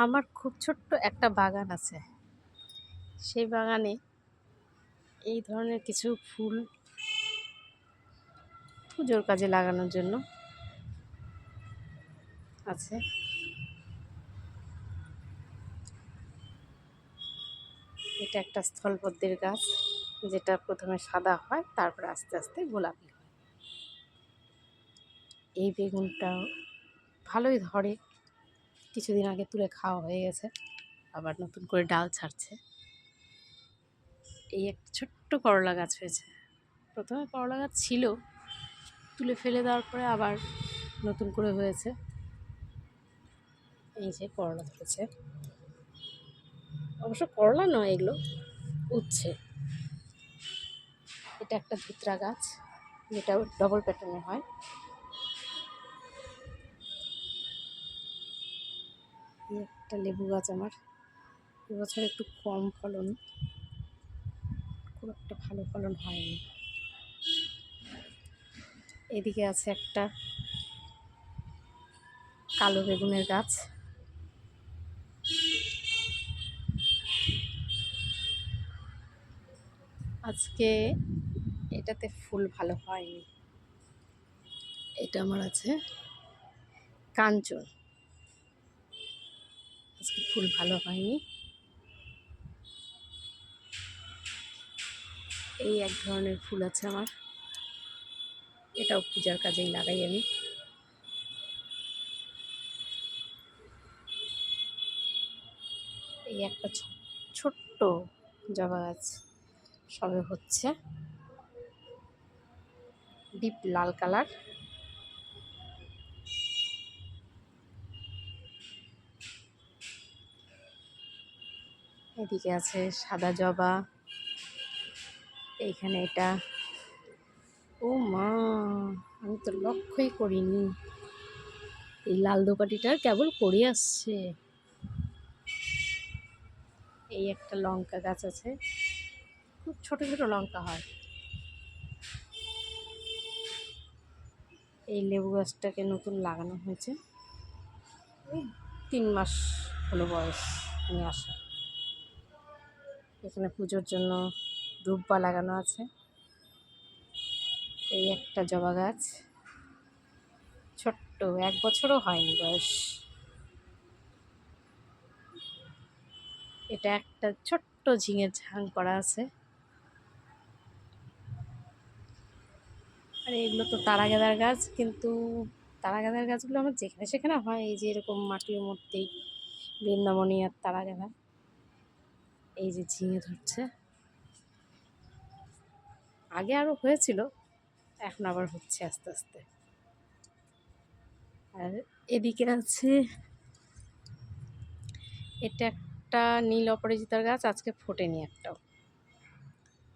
আমার খুব ছোট্ট একটা বাগান আছে। সেই বাগানে এই ধরনের কিছু ফুল পুজোর কাজে লাগানোর জন্য আছে। এটা একটা স্থলপদ্মের গাছ, যেটা প্রথমে সাদা হয়, তারপর আস্তে আস্তে গোলাপি হয়। এই বেগুনটা ভালোই ধরে, কিছুদিন আগে তুলে খাওয়া হয়ে গেছে, আবার নতুন করে ডাল ছাড়ছে। এই একটা ছোট্ট করলা গাছ হয়েছে। প্রথমে করলা গাছ ছিল, তুলে ফেলে দেওয়ার পরে আবার নতুন করে হয়েছে। এই যে করলা ধরেছে, অবশ্য করলা নয়, এগুলো উচ্ছে। এটা একটা ধুতরা গাছ, যেটা ডবল প্যাটার্নে হয়। এই একটা লেবু গাছ আমার, এবছর একটু কম ফলন, খুব একটা ভালো ফলন হয়নি। এদিকে আছে একটা কালো বেগুনের গাছ। আজকে এটাতে ফুল ভালো হয়নি। এটা আমার আছে কাঞ্চন, আজকে ফুল ভালো হয়নি। এই এক ধরনের ফুল আছে আমার, এটাও পূজার কাজেই লাগাই আমি। এই একটা ছোট্ট জবা গাছ সবে হচ্ছে, ডিপ লাল কালার। এদিকে আছে সাদা জবা। এইখানে এটা, ও মা, আমি তো লক্ষ্যই করিনি, এই লাল দোপাটিটা কেবল করে আসছে। এই একটা লঙ্কা গাছ আছে, খুব ছোট ছোট লঙ্কা হয়। এই লেবু গাছটাকে নতুন লাগানো হয়েছে, এই 3 মাস হলো বয়স নিয়ে আসা। এখানে পুজোর জন্য রূপা লাগানো আছে। এই একটা জবা গাছ, ছোট্ট, 1 বছরও হয়নি বয়স। এটা একটা ছোট্ট ঝিঙের ঝাং করা আছে। আর এগুলো তো তারা গাঁদার গাছ, কিন্তু তারা গাঁদার গাছগুলো আমার যেখানে সেখানে হয়, এই যে এরকম মাটির মধ্যেই বৃন্দাবনী আর তারা গাঁদা। এই যে ঝিঙে ধরছে, আগে আরও হয়েছিল, এখন আবার হচ্ছে আস্তে আস্তে। আর এদিকে আছে এটা একটা নীল অপরাজিতার গাছ, আজকে ফোটেনি একটাও,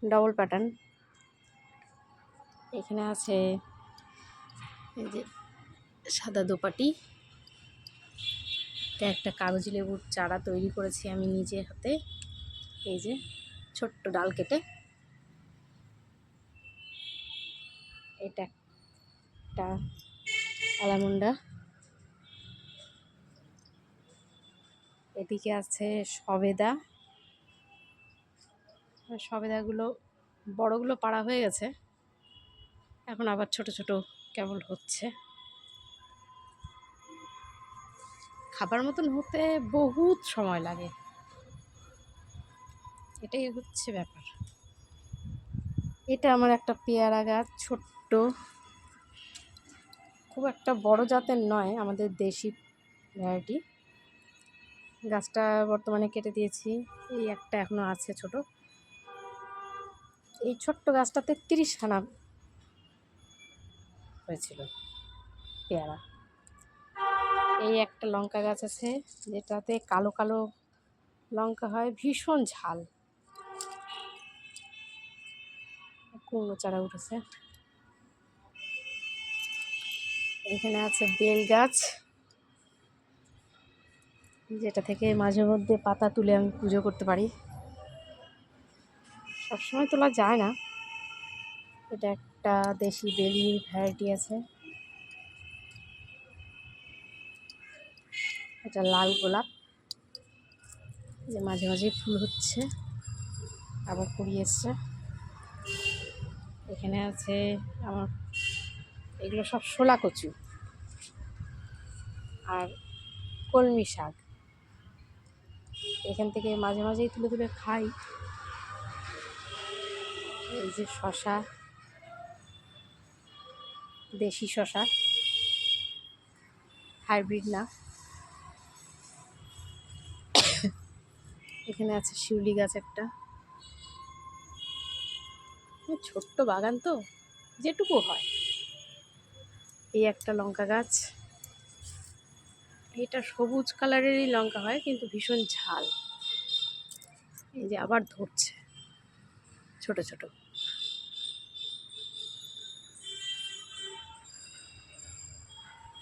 ডবল প্যাটার্ন। এখানে আছে এই যে সাদা দোপাটি। এটা একটা কাগজি লেবুর চারা তৈরি করেছি আমি নিজে হাতে, এই যে ছোট্ট ডাল কেটে। এটা একটা অ্যালামন্ডা। এদিকে আছে সবেদা। সবেদাগুলো বড়গুলো পাড়া হয়ে গেছে, এখন আবার ছোট ছোট কেবল হচ্ছে। খাবার মতন হতে বহুত সময় লাগে, এটাই হচ্ছে ব্যাপার। এটা আমার একটা পেয়ারা গাছ, ছোট্ট, খুব একটা বড় জাতের নয়, আমাদের দেশি ভ্যারাইটি। গাছটা বর্তমানে কেটে দিয়েছি, এই একটা এখনো আছে ছোট। এই ছোট্ট গাছটাতে 30খানা হয়েছিল পেয়ারা। এই একটা লঙ্কা গাছ আছে, যেটাতে কালো কালো লঙ্কা হয়, ভীষণ ঝাল। কুমড়ো চারা উঠেছে। এখানে আছে বেল গাছ, যেটা থেকে মাঝে মধ্যে পাতা তুলে আমি পুজো করতে পারি, সবসময় তোলা যায় না। এটা একটা দেশি বেলির ভ্যারাইটি আছে। এটা লাল গোলাপ। যে মাঝে মাঝে ফুল হচ্ছে, আবার কুড়ি এসছে। এখানে আছে আমার, এগুলো সব শোলা কচু আর কলমি শাক। এখান থেকে মাঝে মাঝেই তুলে তুলে খাই। এই যে শশা, দেশি শশা, হাইব্রিড না। এখানে আছে শিউলি গাছ একটা, ছোট্ট বাগান তো, যেটুকু হয়। এই একটা লঙ্কা গাছ, এটা সবুজ কালারেরই লঙ্কা হয় কিন্তু ভীষণ ঝাল। এই যে আবার ধরছে ছোট ছোট।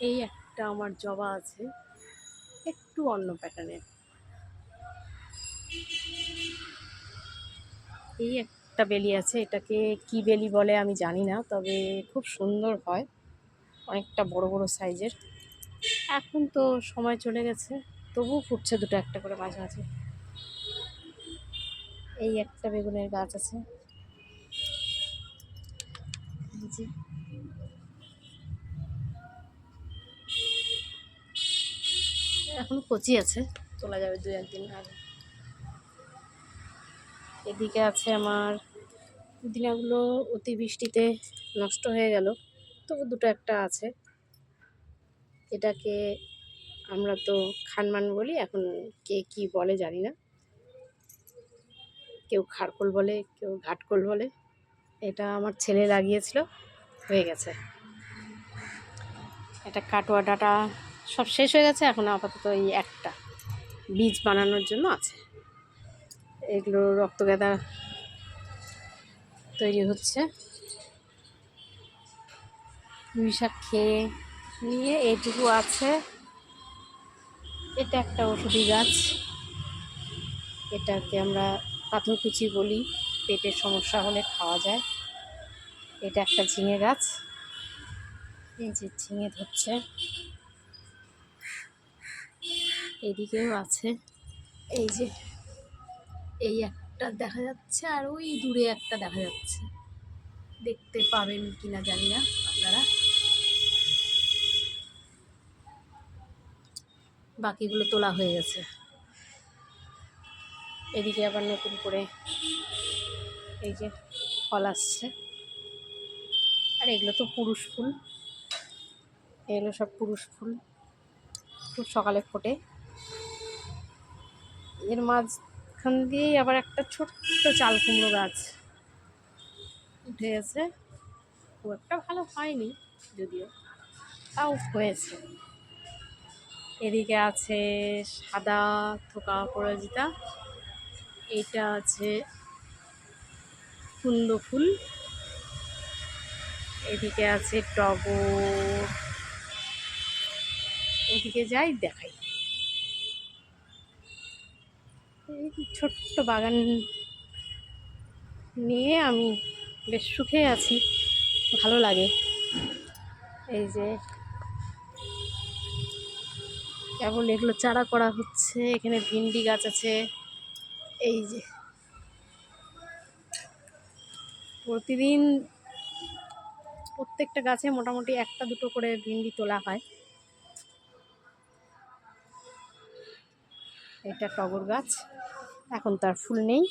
এই একটা আমার জবা আছে, একটু অন্য প্যাটার্নের। এই একটা বেলি আছে, এটাকে কি বেলি বলে আমি জানি না, তবে খুব সুন্দর হয়, অনেকটা বড় বড় সাইজের। এখন তো সময় চলে গেছে, তবুও ফুটছে দুটো একটা করে মাঝে মাঝে। এই একটা বেগুনের গাছ আছে, এই যে এখন কচি আছে, তোলা যাবে 2-1 দিন আগে। এদিকে আছে আমার পুদিনাগুলো, অতিবৃষ্টিতে নষ্ট হয়ে গেল, তবু দুটো একটা আছে। এটাকে আমরা তো খানমান বলি, এখন কে কি বলে জানি না, কেউ খারকোল বলে, কেউ ঘাটকোল বলে। এটা আমার ছেলে লাগিয়েছিল, হয়ে গেছে। এটা কাটোয়া ডাঁটা সব শেষ হয়ে গেছে, এখন আপাতত এই একটা বীজ বানানোর জন্য আছে। এগুলো রক্তগাঁদা তৈরি হচ্ছে। পুঁই শাক খেয়ে নিয়ে এইটুকু আছে। এটা একটা ওষুধি গাছ, এটাকে আমরা পাথরকুচি বলি, পেটের সমস্যা হলে খাওয়া যায়। এটা একটা ঝিঙে গাছ, এই যে ঝিঙে ধরছে। এদিকেও আছে, এই যে এই একটা দেখা যাচ্ছে, আর ওই দূরে একটা দেখা যাচ্ছে, দেখতে পাবেন কিনা জানি না আপনারা। বাকিগুলো তোলা হয়ে গেছে। এদিকে আবার নতুন করে এই যে ফল আসছে। আর এগুলো তো পুরুষ ফুল, এগুলো সব পুরুষ ফুল, খুব সকালে ফোটে। এর মাঝখান দিয়েই আবার একটা ছোট্ট চাল কুমড়ো গাছ উঠে গেছে, খুব একটা ভালো হয়নি যদিও, তাও হয়েছে। এদিকে আছে সাদা থোকা পরাজিতা, এইটা আছে কুন্দ ফুল, এদিকে আছে টগর। ওদিকে যাই দেখাই। এই ছোট্ট বাগান নিয়ে আমি বেশ সুখে আছি, ভালো লাগে। এই যে কেবল এগুলো চারা করা হচ্ছে। এখানে ভিন্ডি গাছ আছে, এই যে প্রতিদিন প্রত্যেকটা গাছে মোটামুটি একটা দুটো করে ভিন্ডি তোলা হয়। এটা টগর গাছ, এখন তার ফুল নেই।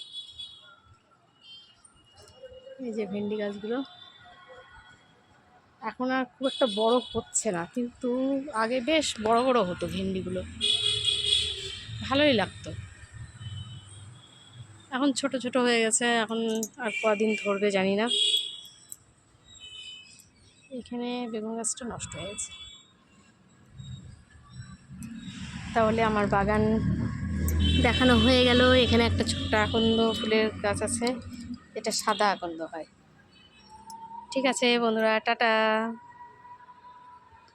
এই যে ভেন্ডি গাছগুলো এখন আর খুব একটা বড় হচ্ছে না, কিন্তু আগে বেশ বড় বড় হতো ভেন্ডিগুলো, ভালোই লাগতো। এখন ছোট ছোট হয়ে গেছে, এখন আর কদিন ধরবে জানি না। এখানে বেগুন গাছটা নষ্ট হয়ে গেছে। তাহলে আমার বাগান দেখানো হয়ে গেল। এখানে একটা ছোট্ট আকন্দ ফুলের গাছ আছে, এটা সাদা আকন্দ হয়। ঠিক আছে বন্ধুরা, টাটা।